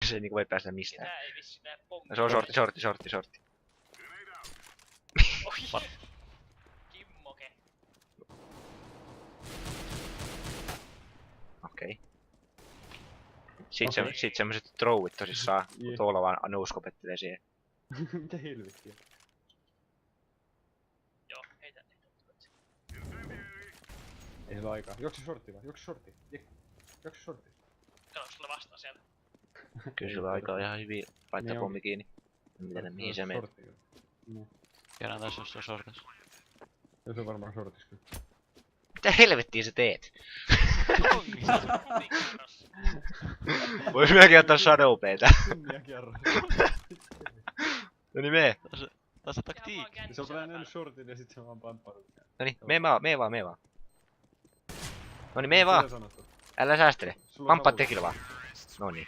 se ei niinku voi päästä mistään. Ketään ei vissi näe pommi. Se on shortti. Oi! Kimmoke. Okei. Sit semmoset throwit tosissaan, kun tuolla vaan nouskopettelee siihen. Mitä helvettiä? Joo, heitä. Ei sillä aikaa. Juokse shortti vaan, juokse shortti. Kato, sulle vastaan siellä. Kyllä sillä aikaa ihan hyvin laittaa Niin pommi kiinni. Mihin se menee? No. Kerran taas jos se on sorkas. Ja se on varmaan shortis kyllä. Mitä helvettiä sä teet? Kuningas. Vois melkein ottaa Shadowbaytä. Kunniakerros. Noniin mee. Taas se taktiikki. Se on vähän nähnyt shortin ja sit se on vaan pamppannut. Noniin, mee vaan. Noniin, mee vaan. Mitä sanottu? Älä säästele. Sulla on Pamppaa avulla. tekillä vaan. Noniin.